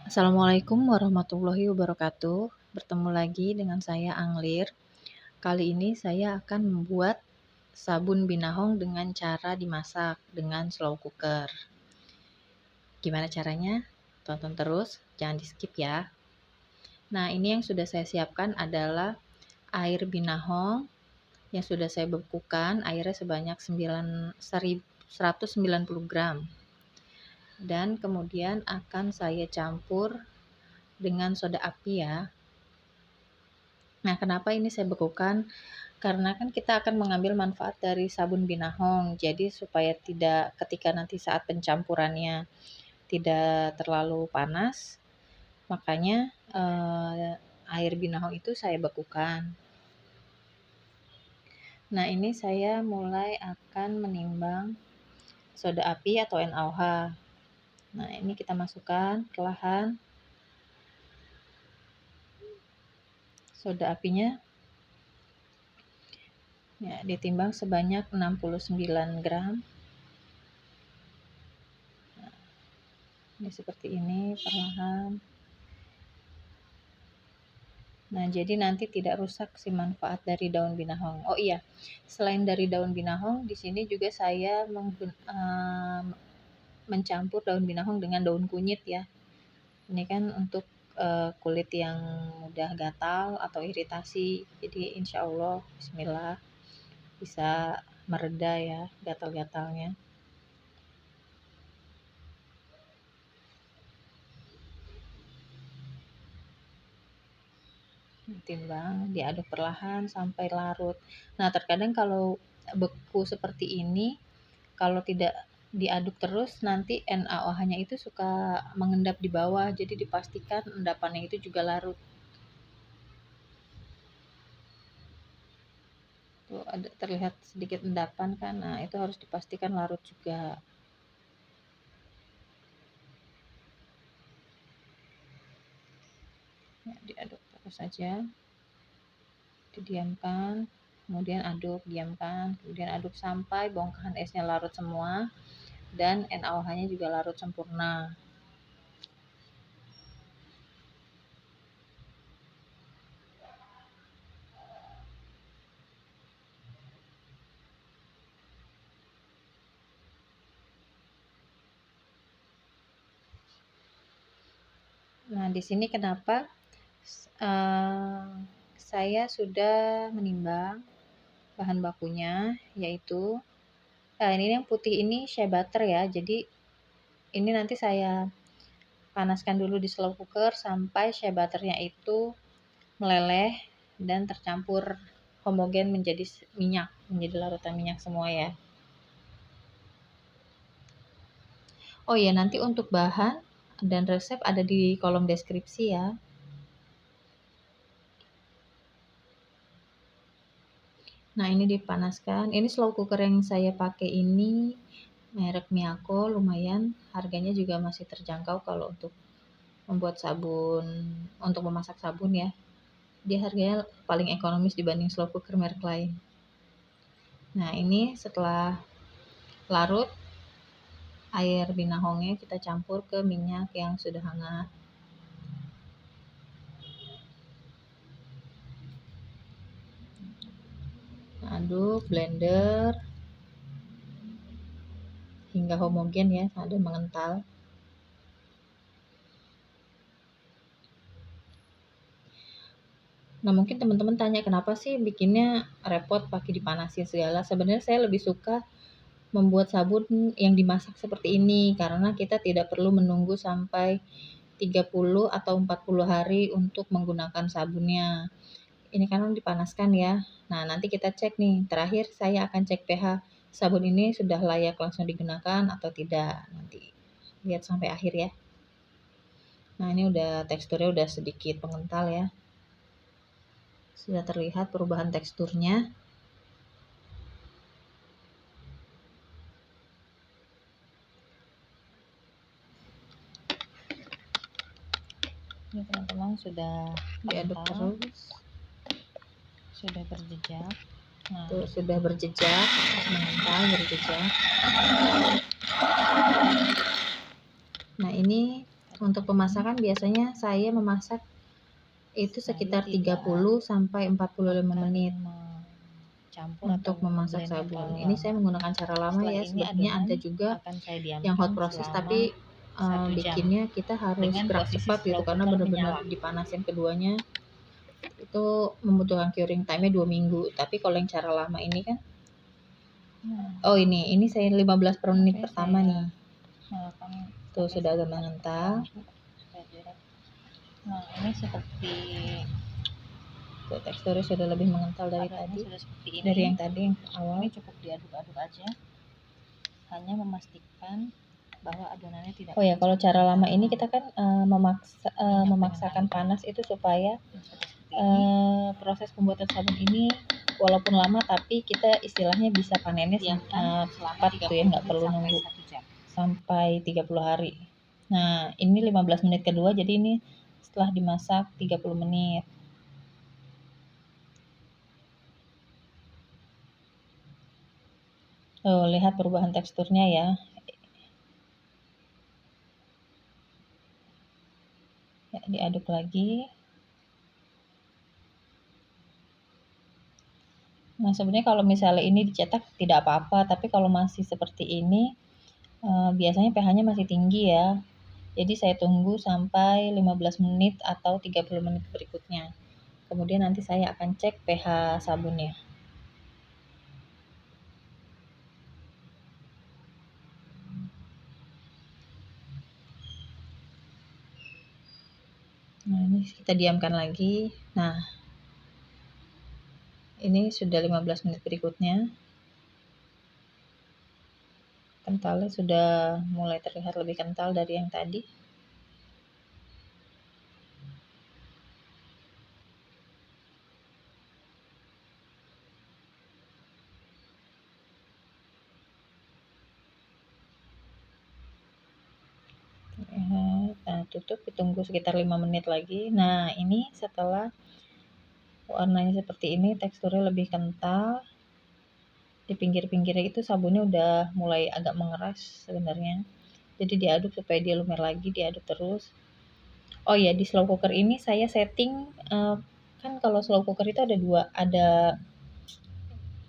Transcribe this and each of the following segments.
Assalamualaikum warahmatullahi wabarakatuh. Bertemu lagi dengan saya Anglir. Kali ini saya akan membuat sabun binahong dengan cara dimasak dengan slow cooker. Gimana caranya? Tonton terus, jangan di-skip ya. Nah, ini yang sudah saya siapkan adalah air binahong yang sudah saya bekukan, airnya sebanyak 190 gram. Dan kemudian akan saya campur dengan soda api ya. Nah, kenapa ini saya bekukan? Karena kan kita akan mengambil manfaat dari sabun binahong. Jadi supaya tidak ketika nanti saat pencampurannya tidak terlalu panas, makanya air binahong itu saya bekukan. Nah, ini saya mulai akan menimbang soda api atau NaOH. Nah, ini kita masukkan perlahan. Soda apinya ya, ditimbang sebanyak 69 gram. Nah, ini seperti ini perlahan. Nah, jadi nanti tidak rusak si manfaat dari daun binahong. Oh iya, selain dari daun binahong, di sini juga saya mencampur daun binahong dengan daun kunyit ya. Ini kan untuk kulit yang mudah gatal atau iritasi. Jadi insya Allah, bismillah, bisa mereda ya gatal-gatalnya. Ditimbang, diaduk perlahan sampai larut. Nah, terkadang kalau beku seperti ini, kalau tidak diaduk terus nanti NaOH-nya itu suka mengendap di bawah, jadi dipastikan endapannya itu juga larut. Tuh ada terlihat sedikit endapan kan, nah itu harus dipastikan larut juga. Ya, diaduk terus saja, didiamkan, kemudian aduk, diamkan, kemudian aduk sampai bongkahan esnya larut semua dan NaOH-nya juga larut sempurna. Nah, di sini kenapa saya sudah menimbang bahan bakunya, yaitu ini yang putih ini shea butter ya. Jadi ini nanti saya panaskan dulu di slow cooker sampai shea butternya itu meleleh dan tercampur homogen menjadi minyak, menjadi larutan minyak semua ya. Oh iya, nanti untuk bahan dan resep ada di kolom deskripsi ya. Nah, ini dipanaskan. Ini slow cooker yang saya pakai ini merek Miyako, lumayan. Harganya juga masih terjangkau kalau untuk membuat sabun, untuk memasak sabun ya. Dia harganya paling ekonomis dibanding slow cooker merek lain. Nah, ini setelah larut air binahongnya kita campur ke minyak yang sudah hangat. Aduk, blender hingga homogen ya, ada mengental. Nah, mungkin teman-teman tanya kenapa sih bikinnya repot pakai dipanasin segala. Sebenarnya saya lebih suka membuat sabun yang dimasak seperti ini karena kita tidak perlu menunggu sampai 30 atau 40 hari untuk menggunakan sabunnya. Ini kan dipanaskan ya. Nah, nanti kita cek nih. Terakhir saya akan cek pH sabun ini sudah layak langsung digunakan atau tidak. Nanti lihat sampai akhir ya. Nah, ini udah teksturnya udah sedikit mengental ya. Sudah terlihat perubahan teksturnya. Ini teman-teman sudah diaduk terus, sudah berjejak. Nah, tuh sudah berjejak, mengental berjejak. Nah, ini Untuk pemasakan biasanya saya memasak itu sekitar 30 sampai 45 menit untuk memasak sabun. Ini saya menggunakan cara lama ya, sebenarnya ada juga yang hot process tapi bikinnya kita harus gerak cepat gitu karena benar-benar dipanasin keduanya. Itu membutuhkan curing time-nya 2 minggu. Tapi kalau yang cara lama ini kan ini saya 15 per menit pertama nih. Tuh sudah agak mengental. Nah, ini seperti tuh teksturnya sudah lebih mengental dari tadi. Dari yang tadi yang awal. Ini cukup diaduk-aduk aja. Hanya memastikan bahwa adonannya tidak. Oh ya, kalau cara lama ini kita kan memaksakan panas itu supaya proses pembuatan sabun ini walaupun lama tapi kita istilahnya bisa panennya cepat gitu ya, nggak perlu nunggu sampai 30 hari. Nah, ini 15 menit kedua, jadi ini setelah dimasak 30 menit. Lihat perubahan teksturnya ya. Ya, diaduk lagi. Nah, sebenarnya kalau misalnya ini dicetak tidak apa-apa, tapi kalau masih seperti ini biasanya pH-nya masih tinggi ya. Jadi saya tunggu sampai 15 menit atau 30 menit berikutnya. Kemudian nanti saya akan cek pH sabunnya. Nah, ini kita diamkan lagi. Nah, ini sudah 15 menit berikutnya. Kentalnya sudah mulai terlihat lebih kental dari yang tadi. Nah, tutup, ditunggu sekitar 5 menit lagi. Nah, ini setelah warnanya seperti ini, teksturnya lebih kental. Di pinggir-pinggirnya itu sabunnya udah mulai agak mengeras sebenarnya. Jadi diaduk supaya dia lumer lagi, diaduk terus. Oh ya, di slow cooker ini saya setting kan kalau slow cooker itu ada dua, ada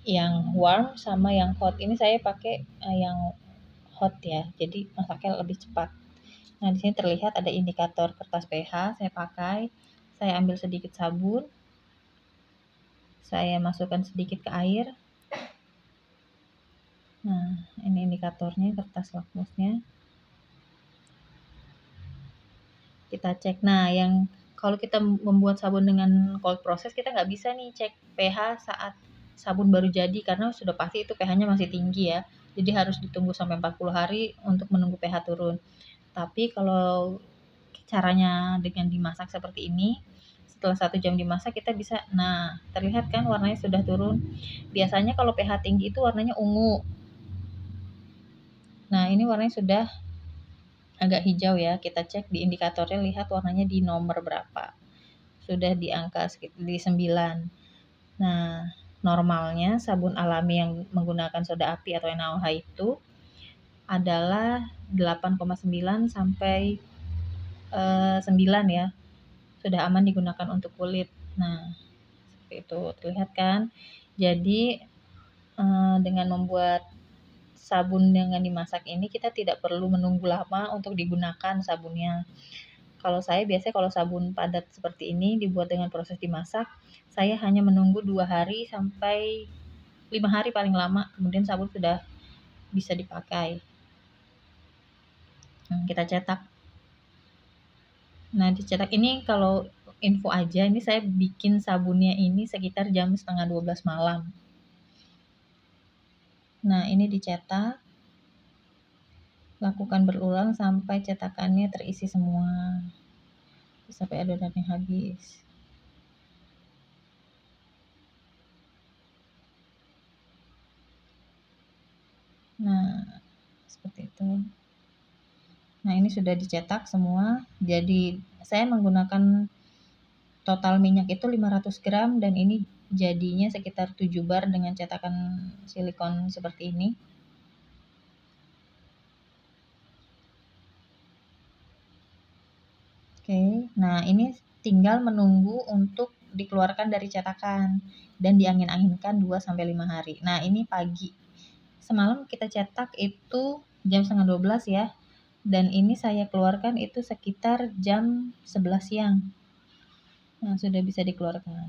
yang warm sama yang hot. Ini saya pakai yang hot ya, jadi masaknya lebih cepat. Nah, di sini terlihat ada indikator kertas pH, saya pakai. Saya ambil sedikit sabun. Saya masukkan sedikit ke air. Nah, ini indikatornya, kertas lakmusnya. Kita cek. Nah, yang kalau kita membuat sabun dengan cold process, kita nggak bisa nih cek pH saat sabun baru jadi karena sudah pasti itu pH-nya masih tinggi ya. Jadi harus ditunggu sampai 40 hari untuk menunggu pH turun. Tapi kalau caranya dengan dimasak seperti ini, setelah 1 jam dimasak kita bisa, nah terlihat kan warnanya sudah turun. Biasanya kalau pH tinggi itu warnanya ungu. Nah, ini warnanya sudah agak hijau ya. Kita cek di indikatornya, lihat warnanya di nomor berapa. Sudah di angka di 9. Nah, normalnya sabun alami yang menggunakan soda api atau NaOH itu adalah 8,9 sampai 9 ya. Sudah aman digunakan untuk kulit. Nah, seperti itu. Terlihat kan? Jadi dengan membuat sabun dengan dimasak ini kita tidak perlu menunggu lama untuk digunakan sabunnya. Kalau saya biasanya kalau sabun padat seperti ini dibuat dengan proses dimasak, saya hanya menunggu 2 hari sampai 5 hari paling lama, kemudian sabun sudah bisa dipakai. Kita cetak. Nah, dicetak ini kalau info aja, ini saya bikin sabunnya ini sekitar jam setengah 12 malam. Nah, ini dicetak. Lakukan berulang sampai cetakannya terisi semua. Sampai adonannya habis. Nah, seperti itu. Nah, ini sudah dicetak semua. Jadi, saya menggunakan total minyak itu 500 gram dan ini jadinya sekitar 7 bar dengan cetakan silikon seperti ini. Oke, nah ini tinggal menunggu untuk dikeluarkan dari cetakan dan diangin-anginkan 2 sampai 5 hari. Nah, ini pagi. Semalam kita cetak itu jam setengah 12 ya, dan ini saya keluarkan itu sekitar jam 11 siang. Nah, sudah bisa dikeluarkan.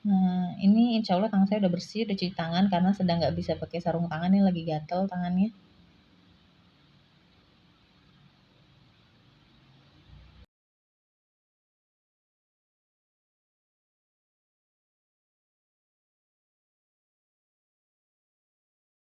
Nah, ini insya Allah tangan saya udah bersih, udah cuci tangan karena sedang nggak bisa pakai sarung tangan nih, lagi gatel tangannya.